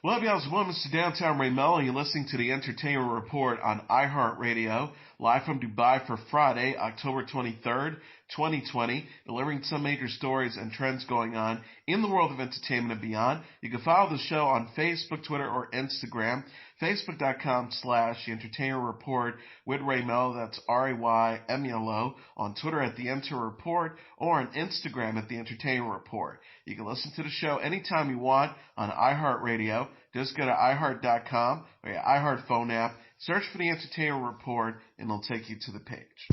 Well, y'all, welcome to Downtown Melo. You're listening to the Entertainment Report on iHeartRadio, live from Dubai for Friday, October 23rd, 2020, delivering some major stories and trends going on in the world of entertainment and beyond. You can follow the show on Facebook, Twitter, or Instagram. Facebook.com/The Entertainment Report with Ray Melo, that's RAYMELO, on Twitter at The Enter Report, or on Instagram at The Entertainment Report. You can listen to the show anytime you want on iHeartRadio. Just go to iHeart.com or your iHeart phone app, search for The Entertainment Report, and it'll take you to the page.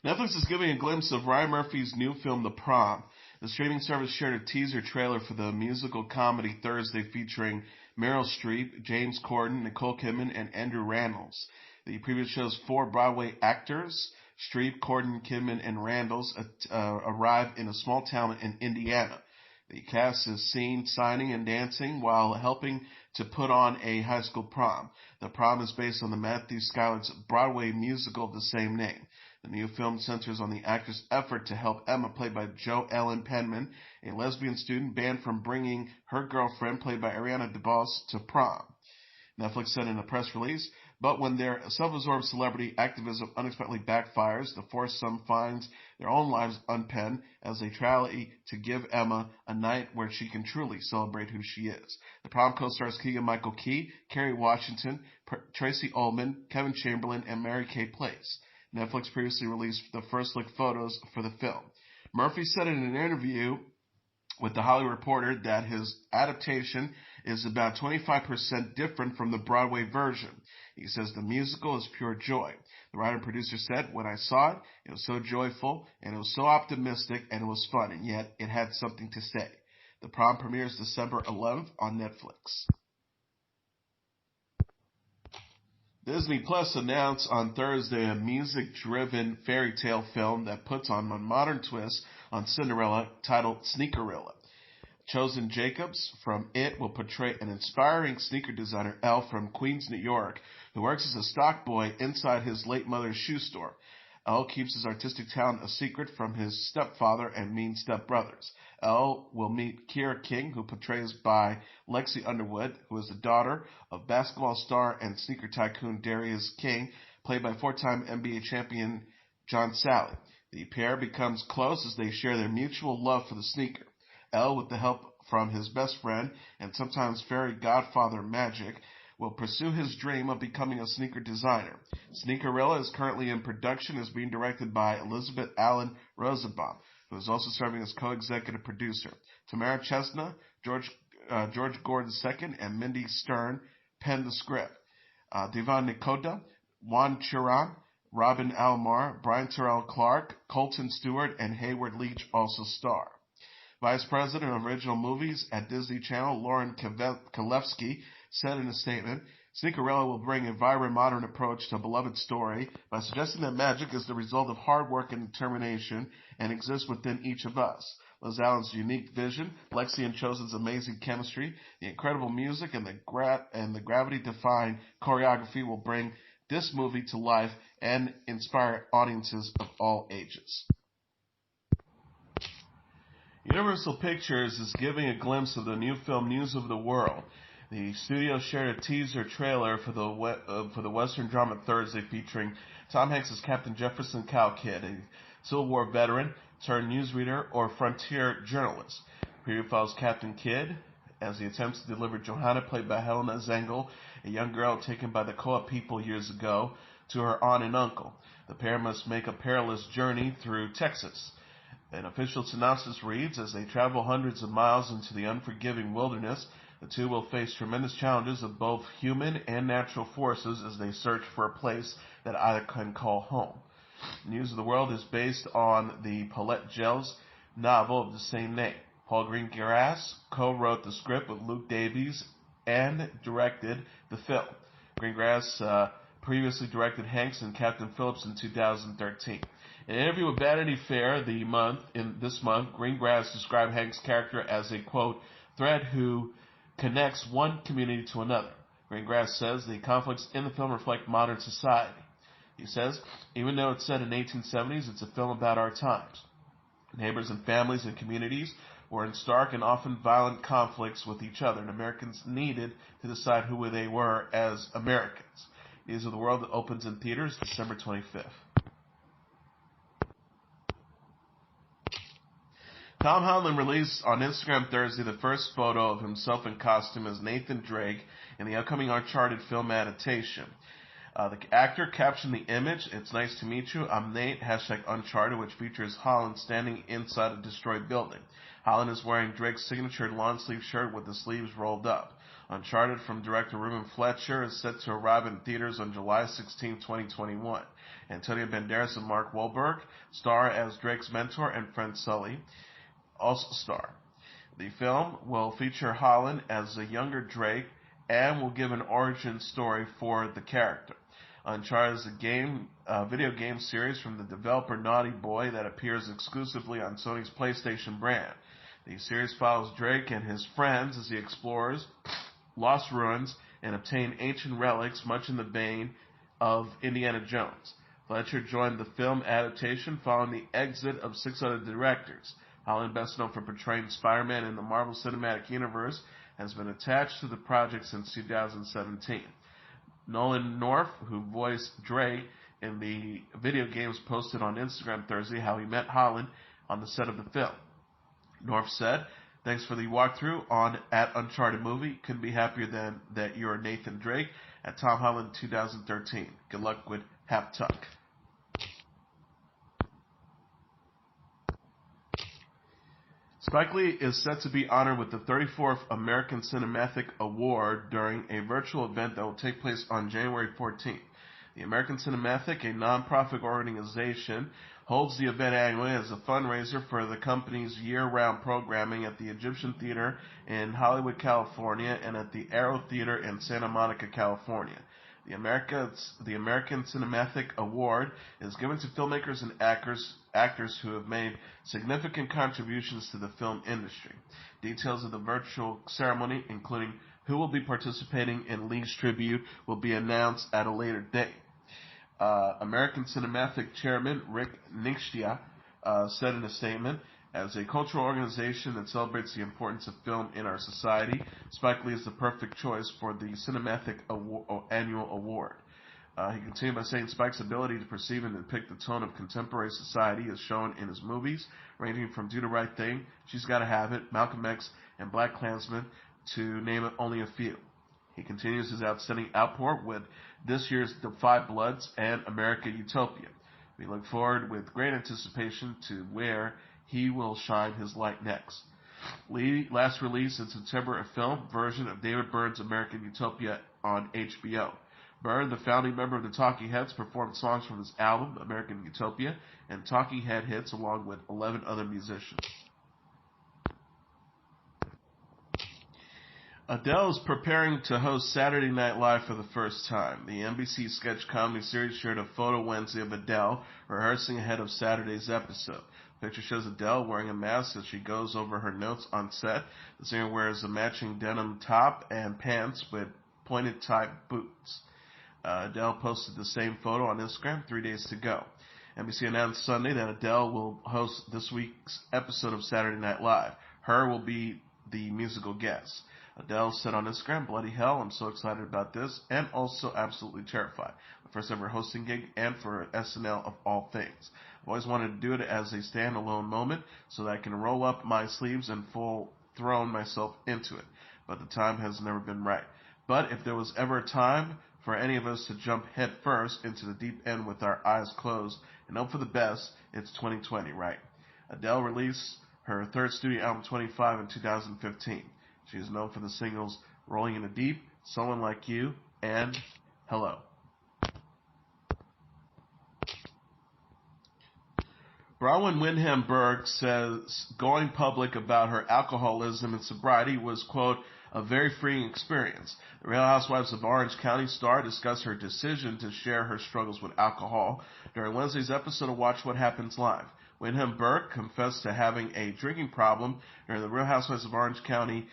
Netflix is giving a glimpse of Ryan Murphy's new film, The Prom. The streaming service shared a teaser trailer for the musical comedy Thursday featuring Meryl Streep, James Corden, Nicole Kidman, and Andrew Rannells. The preview shows 4 Broadway actors, Streep, Corden, Kidman, and Rannells, arrive in a small town in Indiana. The cast is seen signing and dancing while helping to put on a high school prom. The Prom is based on the Matthew Skylar's Broadway musical of the same name. The new film centers on the actor's effort to help Emma, played by Jo Ellen Penman, a lesbian student, banned from bringing her girlfriend, played by Ariana DeBose, to prom. Netflix said in a press release, but when their self-absorbed celebrity activism unexpectedly backfires, the foursome finds their own lives unpenned as they try to give Emma a night where she can truly celebrate who she is. The Prom co-stars Keegan-Michael Key, Kerry Washington, Tracy Ullman, Kevin Chamberlain, and Mary-Kay Place. Netflix previously released the first look photos for the film. Murphy said in an interview with The Hollywood Reporter that his adaptation is about 25% different from the Broadway version. He says the musical is pure joy. The writer and producer said, when I saw it, it was so joyful, and it was so optimistic, and it was fun, and yet it had something to say. The Prom premieres December 11th on Netflix. Disney Plus announced on Thursday a music-driven fairy tale film that puts on a modern twist on Cinderella titled Sneakerella. Chosen Jacobs from It will portray an inspiring sneaker designer, Elle, from Queens, New York, who works as a stock boy inside his late mother's shoe store. Elle keeps his artistic talent a secret from his stepfather and mean stepbrothers. Elle will meet Kiera King, who portrays by Lexi Underwood, who is the daughter of basketball star and sneaker tycoon Darius King, played by 4-time NBA champion John Sally. The pair becomes close as they share their mutual love for the sneaker. Elle, with the help from his best friend and sometimes fairy godfather Magic, will pursue his dream of becoming a sneaker designer. Sneakerella is currently in production and is being directed by Elizabeth Allen Rosenbaum, who is also serving as co-executive producer. Tamara Chesna, George Gordon II, and Mindy Stern penned the script. Devon Nikota, Juan Chiron, Robin Almar, Brian Terrell Clark, Colton Stewart, and Hayward Leach also star. Vice President of Original Movies at Disney Channel, Lauren Kalevsky, said in a statement, Sneakerella will bring a vibrant modern approach to a beloved story by suggesting that magic is the result of hard work and determination and exists within each of us. Liz Allen's unique vision, Lexi and Chosen's amazing chemistry, the incredible music, and the gravity-defying choreography will bring this movie to life and inspire audiences of all ages. Universal Pictures is giving a glimpse of the new film News of the World. The studio shared a teaser trailer for the Western drama Thursday featuring Tom Hanks as Captain Jefferson Cowkid, a Civil War veteran turned newsreader or frontier journalist. Preview follows Captain Kidd as he attempts to deliver Johanna, played by Helena Zengel, a young girl taken by the Koa people years ago, to her aunt and uncle. The pair must make a perilous journey through Texas. An official synopsis reads, as they travel hundreds of miles into the unforgiving wilderness, the two will face tremendous challenges of both human and natural forces as they search for a place that either can call home. News of the World is based on the Paulette Gels novel of the same name. Paul Greengrass co-wrote the script with Luke Davies and directed the film. Greengrass previously directed Hanks and Captain Phillips in 2013. In an interview with Vanity Fair this month, Greengrass described Hanks' character as a, quote, thread who connects one community to another. Greengrass says the conflicts in the film reflect modern society. He says, even though it's set in the 1870s, it's a film about our times. Neighbors and families and communities were in stark and often violent conflicts with each other, and Americans needed to decide who they were as Americans. These are the World that opens in theaters December 25th. Tom Holland released on Instagram Thursday the first photo of himself in costume as Nathan Drake in the upcoming Uncharted film adaptation. The actor captioned the image, "It's nice to meet you. I'm Nate, #Uncharted," which features Holland standing inside a destroyed building. Holland is wearing Drake's signature long-sleeve shirt with the sleeves rolled up. Uncharted from director Ruben Fleischer is set to arrive in theaters on July 16, 2021. Antonio Banderas and Mark Wahlberg star as Drake's mentor and friend Sully also star. The film will feature Holland as a younger Drake and will give an origin story for the character. Uncharted is a video game series from the developer Naughty Boy that appears exclusively on Sony's PlayStation brand. The series follows Drake and his friends as he explores lost ruins and obtain ancient relics, much in the vein of Indiana Jones. Fletcher joined the film adaptation following the exit of 6 other directors. Holland, best known for portraying Spider-Man in the Marvel Cinematic Universe, has been attached to the project since 2017. Nolan North, who voiced Drake in the video games, posted on Instagram Thursday how he met Holland on the set of the film. North said, "Thanks for the walkthrough at Uncharted movie. Couldn't be happier than that you're Nathan Drake at Tom Holland 2013. Good luck with Hap Tuck." Spike Lee is set to be honored with the 34th American Cinematheque Award during a virtual event that will take place on January 14th. The American Cinematheque, a non-profit organization, holds the event annually as a fundraiser for the company's year-round programming at the Egyptian Theater in Hollywood, California, and at the Arrow Theater in Santa Monica, California. The American Cinematheque Award is given to filmmakers and actors who have made significant contributions to the film industry. Details of the virtual ceremony, including who will be participating in Lee's tribute, will be announced at a later date. American Cinematheque Chairman Rick Nixtia said in a statement, "As a cultural organization that celebrates the importance of film in our society, Spike Lee is the perfect choice for the Cinematheque Annual Award." He continued by saying Spike's ability to perceive and depict the tone of contemporary society is shown in his movies, ranging from Do the Right Thing, She's Gotta Have It, Malcolm X, and Black Klansman, to name only a few. He continues his outstanding outpour with this year's The Five Bloods and American Utopia. We look forward with great anticipation to where he will shine his light next. Lee last released in September a film version of David Byrne's American Utopia on HBO. Byrne, the founding member of the Talking Heads, performed songs from his album, American Utopia, and Talking Head hits along with 11 other musicians. Adele is preparing to host Saturday Night Live for the first time. The NBC sketch comedy series shared a photo Wednesday of Adele rehearsing ahead of Saturday's episode. The picture shows Adele wearing a mask as she goes over her notes on set. The singer wears a matching denim top and pants with pointed type boots. Adele posted the same photo on Instagram 3 days to go. NBC announced Sunday that Adele will host this week's episode of Saturday Night Live. Her will be the musical guest. Adele said on Instagram, "Bloody hell, I'm so excited about this and also absolutely terrified. My first ever hosting gig and for SNL of all things. I've always wanted to do it as a standalone moment so that I can roll up my sleeves and full-thrown myself into it. But the time has never been right. But if there was ever a time for any of us to jump head first into the deep end with our eyes closed and hope for the best, it's 2020, right?" Adele released her third studio album, 25, in 2015. She is known for the singles Rolling in the Deep, Someone Like You, and Hello. Braunwyn Windham-Burke says going public about her alcoholism and sobriety was, quote, "a very freeing experience." The Real Housewives of Orange County star discussed her decision to share her struggles with alcohol during Wednesday's episode of Watch What Happens Live. Windham-Burke confessed to having a drinking problem during the Real Housewives of Orange County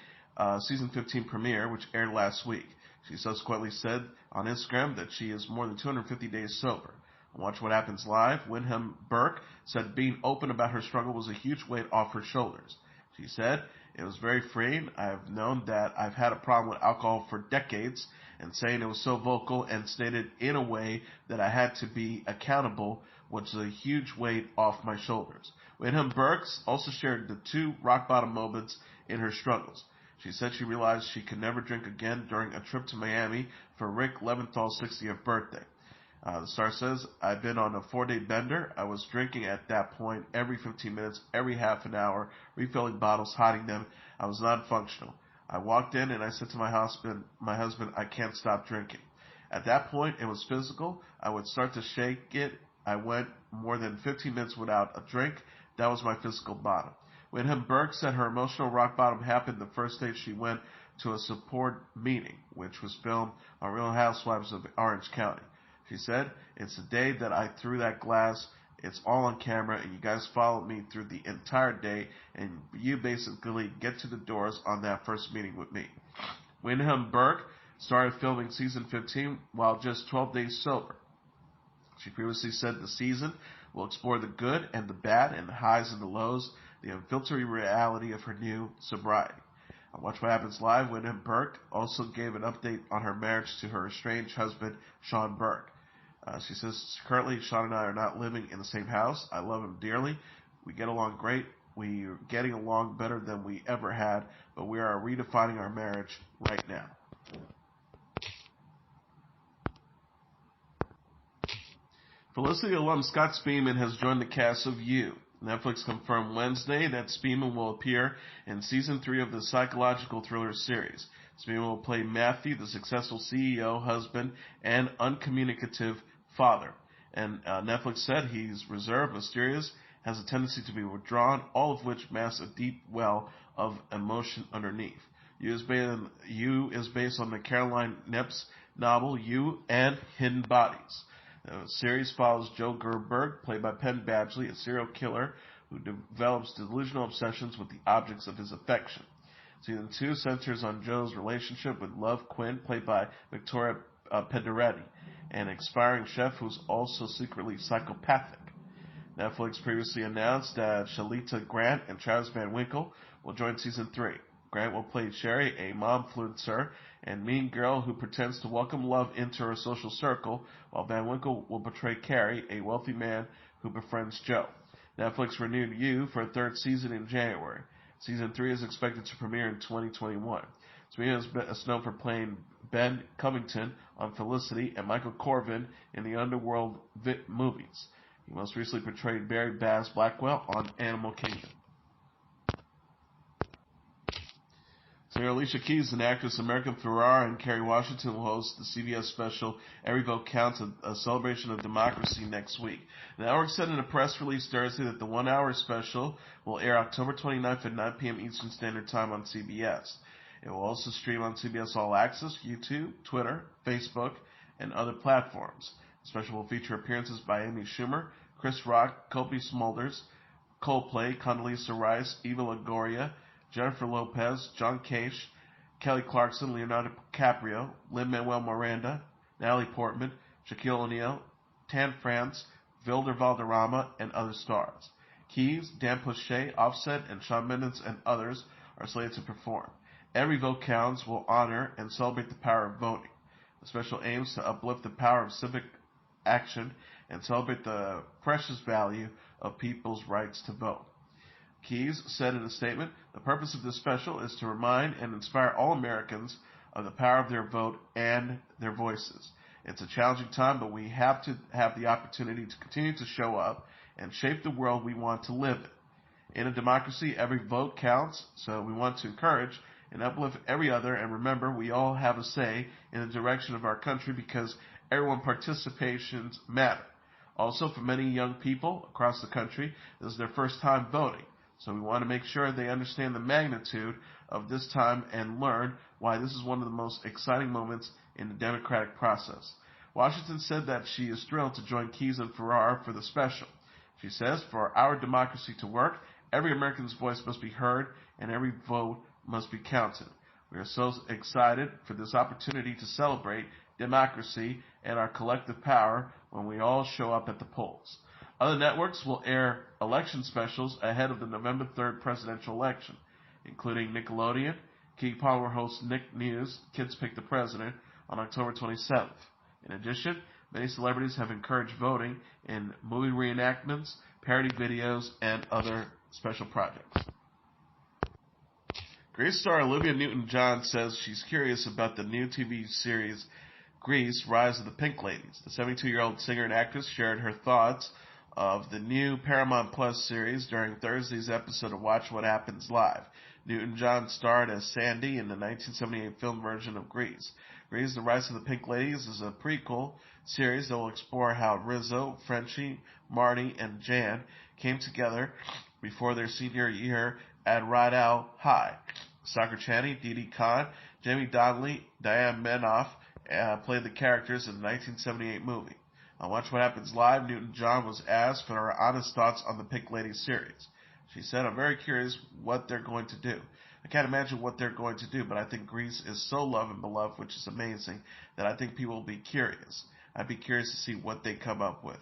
Season 15 premiere, which aired last week. She subsequently said on Instagram that she is more than 250 days sober. On Watch What Happens Live, Windham-Burke said being open about her struggle was a huge weight off her shoulders. She said, "It was very freeing. I have known that I've had a problem with alcohol for decades, and saying it was so vocal and stated in a way that I had to be accountable was a huge weight off my shoulders." Windham-Burke also shared the two rock-bottom moments in her struggles. She said she realized she could never drink again during a trip to Miami for Rick Leventhal's 60th birthday. The star says, "I've been on a 4-day bender. I was drinking at that point every 15 minutes, every half an hour, refilling bottles, hiding them. I was non-functional. I walked in and I said to my husband, I can't stop drinking. At that point, it was physical. I would start to shake it. I went more than 15 minutes without a drink. That was my physical bottom." Windham-Burke said her emotional rock bottom happened the first day she went to a support meeting, which was filmed on Real Housewives of Orange County. She said, "It's the day that I threw that glass. It's all on camera, and you guys followed me through the entire day, and you basically get to the doors on that first meeting with me." Windham-Burke started filming season 15 while just 12 days sober. She previously said the season will explore the good and the bad and the highs and the lows, the unfiltered reality of her new sobriety. On Watch What Happens Live, Windham-Burke also gave an update on her marriage to her estranged husband, Sean Burke. She says, "Currently, Sean and I are not living in the same house. I love him dearly. We get along great. We're getting along better than we ever had, but we are redefining our marriage right now." Felicity alum Scott Speedman has joined the cast of You. Netflix confirmed Wednesday that Speema will appear in Season 3 of the psychological thriller series. Speema will play Matthew, the successful CEO, husband, and uncommunicative father. And Netflix said he's reserved, mysterious, has a tendency to be withdrawn, all of which masks a deep well of emotion underneath. You is based on the Caroline Knapp's novel You and Hidden Bodies. The series follows Joe Gerberg, played by Penn Badgley, a serial killer who develops delusional obsessions with the objects of his affection. Season 2 centers on Joe's relationship with Love Quinn, played by Victoria Pedretti, an aspiring chef who's also secretly psychopathic. Netflix previously announced that Shalita Grant and Travis Van Winkle will join Season 3. Grant will play Sherry, a momfluencer and mean girl who pretends to welcome love into her social circle, while Van Winkle will portray Carrie, a wealthy man who befriends Joe. Netflix renewed You for a third season in January. Season 3 is expected to premiere in 2021. Speema is known for playing Ben Covington on Felicity and Michael Corvin in the Underworld movies. He most recently portrayed Barry Bass Blackwell on Animal Kingdom. Singer Alicia Keys and actress American Ferrera and Kerry Washington will host the CBS special Every Vote Counts, a celebration of democracy, next week. The network said in a press release Thursday that the one-hour special will air October 29th at 9 p.m. Eastern Standard Time on CBS. It will also stream on CBS All Access, YouTube, Twitter, Facebook, and other platforms. The special will feature appearances by Amy Schumer, Chris Rock, Copy Smulders, Coldplay, Condoleezza Rice, Eva Longoria, Jennifer Lopez, John Cage, Kelly Clarkson, Leonardo DiCaprio, Lin-Manuel Miranda, Natalie Portman, Shaquille O'Neal, Tan France, Vilder Valderrama, and other stars. Keys, Dan Poche, Offset, and Shawn Mendes and others are slated to perform. Every Vote Counts will honor and celebrate the power of voting. The special aims to uplift the power of civic action and celebrate the precious value of people's rights to vote. Keys said in a statement, "The purpose of this special is to remind and inspire all Americans of the power of their vote and their voices. It's a challenging time, but we have to have the opportunity to continue to show up and shape the world we want to live in. In a democracy, every vote counts, so we want to encourage and uplift every other, and remember, we all have a say in the direction of our country because everyone's participations matter. Also, for many young people across the country, this is their first time voting. So we want to make sure they understand the magnitude of this time and learn why this is one of the most exciting moments in the democratic process." Washington said that she is thrilled to join Keys and Ferrara for the special. She says, "For our democracy to work, every American's voice must be heard and every vote must be counted. We are so excited for this opportunity to celebrate democracy and our collective power when we all show up at the polls." Other networks will air election specials ahead of the November 3rd presidential election. including Nickelodeon. Keke Palmer hosts Nick News, Kids Pick the President, on October 27th. In addition, many celebrities have encouraged voting in movie reenactments, parody videos, and other special projects. Grease star Olivia Newton-John says she's curious about the new TV series Grease, Rise of the Pink Ladies. The 72-year-old singer and actress shared her thoughts of the new Paramount Plus series during Thursday's episode of Watch What Happens Live. Newton-John starred as Sandy in the 1978 film version of Grease. Grease, The Rise of the Pink Ladies is a prequel series that will explore how Rizzo, Frenchie, Marty, and Jan came together before their senior year at Rydell High. Soccer Channy, Dee Dee Khan, Jamie Donnelly, Diane Menoff played the characters in the 1978 movie. On Watch What Happens Live, Newton-John was asked for her honest thoughts on the Pink Ladies series. She said, "I'm very curious what they're going to do. I can't imagine what they're going to do, but I think Grease is so loved and beloved, which is amazing, that I think people will be curious. I'd be curious to see what they come up with."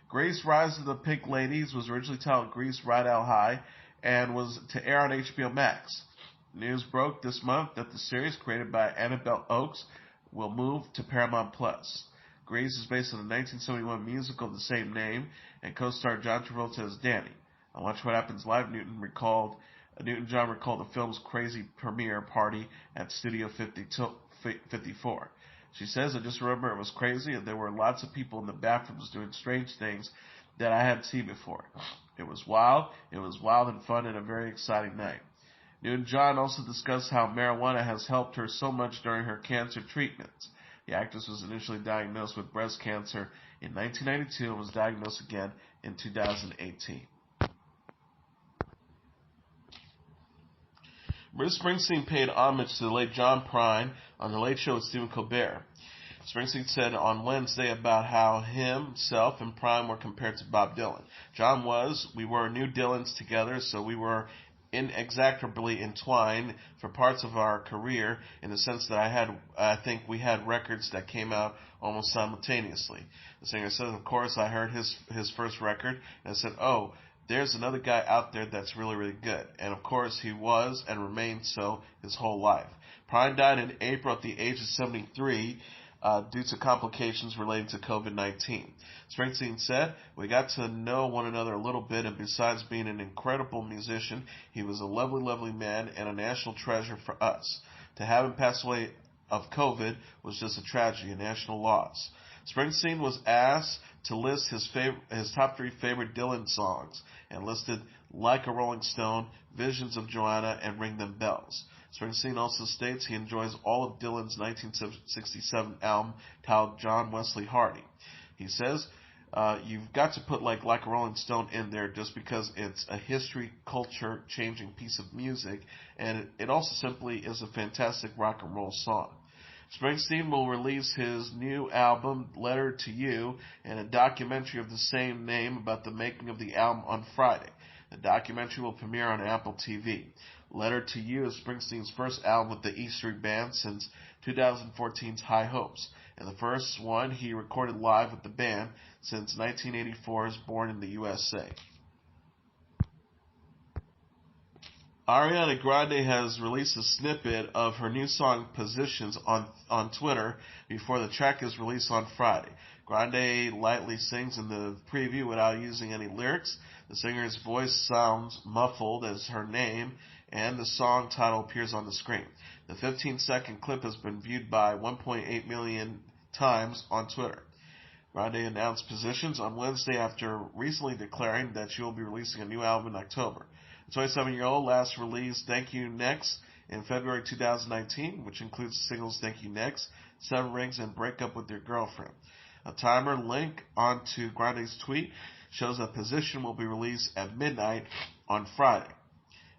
Grease, Rise of the Pink Ladies was originally titled Grease, Rydell High and was to air on HBO Max. News broke this month that the series, created by Annabelle Oakes, will move to Paramount Plus. Grease is based on the 1971 musical of the same name and co-star John Travolta as Danny. On Watch What Happens Live, Newton-John recalled the film's crazy premiere party at Studio 54. She says, "I just remember it was crazy and there were lots of people in the bathrooms doing strange things that I hadn't seen before. It was wild and fun and a very exciting night." Newton-John also discussed how marijuana has helped her so much during her cancer treatments. The actress was initially diagnosed with breast cancer in 1992 and was diagnosed again in 2018. Bruce Springsteen paid homage to the late John Prine on The Late Show with Stephen Colbert. Springsteen said on Wednesday about how himself and Prine were compared to Bob Dylan. John we were new Dylans together, so we were inextricably entwined for parts of our career in the sense that I think we had records that came out almost simultaneously. The singer said, "Of course, I heard his first record and I said, oh, there's another guy out there that's really, really good." And of course, he was and remained so his whole life. Prine died in April at the age of 73 due to complications relating to COVID-19. Springsteen said, "We got to know one another a little bit, and besides being an incredible musician, he was a lovely, lovely man and a national treasure for us. To have him pass away of COVID was just a tragedy, a national loss." Springsteen was asked to list his top 3 favorite Dylan songs and listed Like a Rolling Stone, Visions of Joanna, and Ring Them Bells. Springsteen also states he enjoys all of Dylan's 1967 album titled John Wesley Harding. He says, "You've got to put like a Rolling Stone in there just because it's a history, culture-changing piece of music, and it also simply is a fantastic rock and roll song." Springsteen will release his new album, Letter to You, and a documentary of the same name about the making of the album on Friday. The documentary will premiere on Apple TV. Letter to You is Springsteen's first album with the E Street Band since 2014's High Hopes, and the first one he recorded live with the band since 1984's Born in the USA. Ariana Grande has released a snippet of her new song Positions on Twitter before the track is released on Friday. Grande lightly sings in the preview without using any lyrics. The singer's voice sounds muffled as her name and the song title appears on the screen. The 15-second clip has been viewed by 1.8 million times on Twitter. Grande announced Positions on Wednesday after recently declaring that she will be releasing a new album in October. The 27-year-old last released Thank You Next in February 2019, which includes the singles Thank You Next, 7 Rings, and Break Up With Your Girlfriend. A timer link onto Grande's tweet shows that Position will be released at midnight on Friday.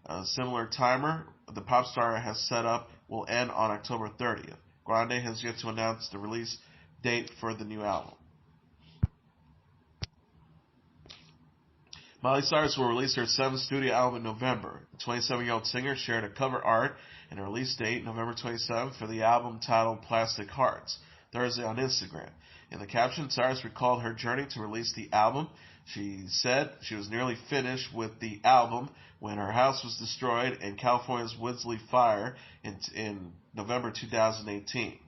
A similar timer the pop star has set up will end on October 30th. Grande has yet to announce the release date for the new album. Miley Cyrus will release her 7th studio album in November. The 27-year-old singer shared a cover art and a release date, November 27th, for the album titled Plastic Hearts. Thursday on Instagram. In the caption, Cyrus recalled her journey to release the album. She said she was nearly finished with the album when her house was destroyed in California's Woodsley fire in November 2018.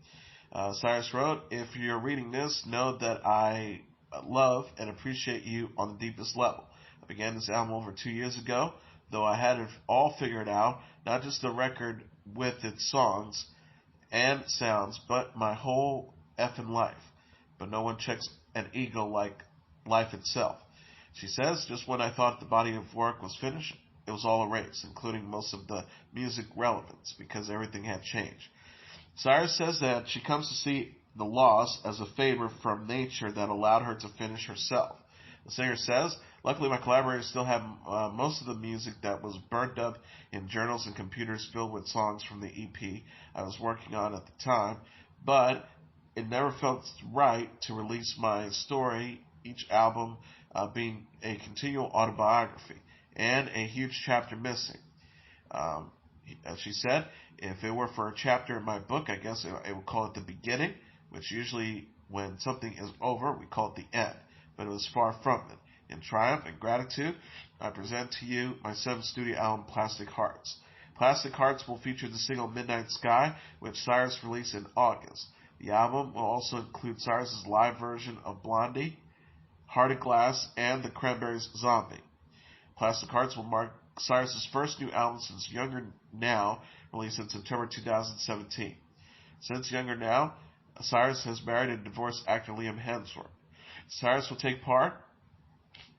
Cyrus wrote, "If you're reading this, know that I love and appreciate you on the deepest level. I began this album over 2 years ago, though I had it all figured out, not just the record with its songs and sounds, but my whole effing life. But no one checks an ego like life itself." She says, "Just when I thought the body of work was finished, it was all erased, including most of the music relevance, because everything had changed." Cyrus says that she comes to see the loss as a favor from nature that allowed her to finish herself. The singer says, "Luckily my collaborators still have most of the music that was burned up in journals and computers filled with songs from the EP I was working on at the time, but it never felt right to release my story, each album being a continual autobiography, and a huge chapter missing." As she said, "If it were for a chapter in my book, I guess I would call it the beginning, which usually when something is over, we call it the end. But it was far from it. In triumph and gratitude, I present to you my 7th studio album, Plastic Hearts. Plastic Hearts will feature the single Midnight Sky, which Cyrus released in August. The album will also include Cyrus's live version of Blondie, Hearted Glass, and the Cranberries' Zombie. Plastic Hearts will mark Cyrus's first new album since Younger Now, released in September 2017. Since Younger Now, Cyrus has married and divorced actor Liam Hemsworth. Cyrus will take part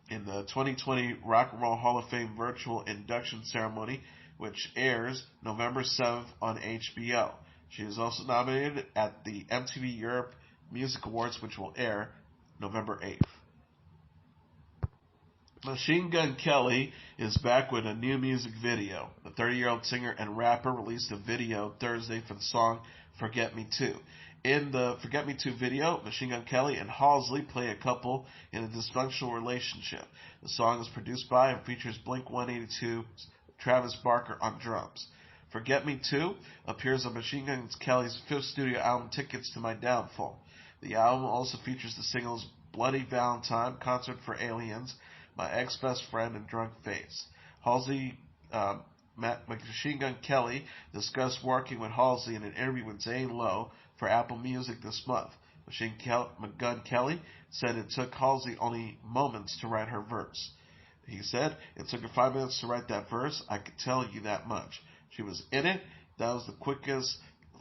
in the 2020 Rock and Roll Hall of Fame virtual induction ceremony, which airs November 7th on HBO. She is also nominated at the MTV Europe Music Awards, which will air November 8th. Machine Gun Kelly is back with a new music video. The 30-year-old singer and rapper released a video Thursday for the song Forget Me Too. In the Forget Me Too video, Machine Gun Kelly and Halsey play a couple in a dysfunctional relationship. The song is produced by and features Blink-182's Travis Barker on drums. Forget Me Too appears on Machine Gun Kelly's 5th studio album, Tickets to My Downfall. The album also features the singles Bloody Valentine, Concert for Aliens, My Ex-Best Friend, and Drunk Face. Halsey, Machine Gun Kelly discussed working with Halsey in an interview with Zane Lowe for Apple Music this month. Machine Gun Kelly said it took Halsey only moments to write her verse. He said, "It took her 5 minutes to write that verse. I could tell you that much. She was in it. That was the quickest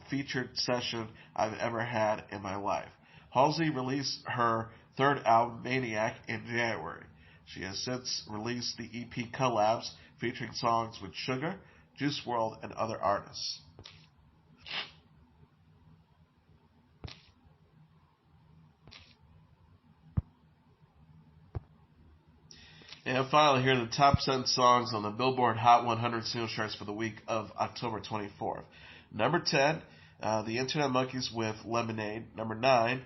featured session I've ever had in my life." Halsey released her 3rd album, Maniac, in January. She has since released the EP Collabs, featuring songs with Sugar, Juice WRLD, and other artists. And finally, here are the top 10 songs on the Billboard Hot 100 single charts for the week of October 24th. Number 10, The Internet Monkeys with Lemonade. Number 9,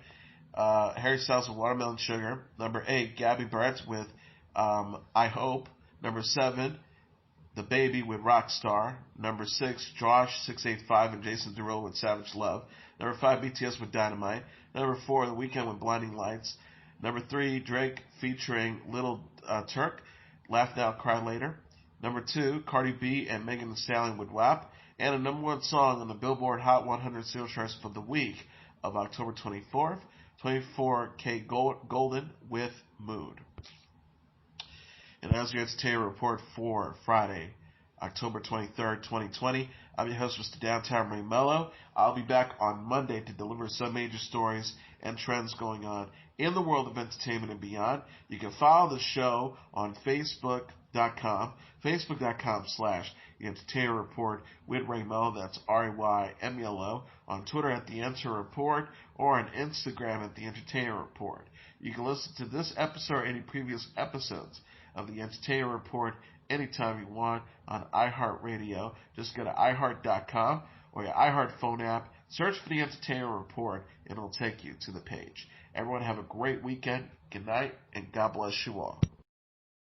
Harry Styles with Watermelon Sugar. Number 8, Gabby Barrett with I Hope. Number 7, The Baby with Rockstar. Number 6, Josh 685 and Jason Derulo with Savage Love. Number 5, BTS with Dynamite. Number 4, The Weeknd with Blinding Lights. Number 3, Drake featuring Little Turk, Laugh Now, Cry Later. Number 2, Cardi B and Megan Thee Stallion with WAP. And a number 1 song on the Billboard Hot 100 single charts for the week of October 24th, 24K Golden with Mood. And as your entertainment report for Friday, October 23rd, 2020, I'm your host, Mr. Downtown Ray Melo. I'll be back on Monday to deliver some major stories and trends going on in the world of entertainment and beyond. You can follow the show on Facebook.com/Entertainment Report with Ray Melo. That's RAYMELO. On Twitter at The Enter Report, or on Instagram at The Entertainment Report. You can listen to this episode or any previous episodes of The Entertainment Report anytime you want on iHeartRadio. Just go to iHeart.com or your iHeart phone app, search for The Entertainment Report, and it'll take you to the page. Everyone have a great weekend. Good night, and God bless you all.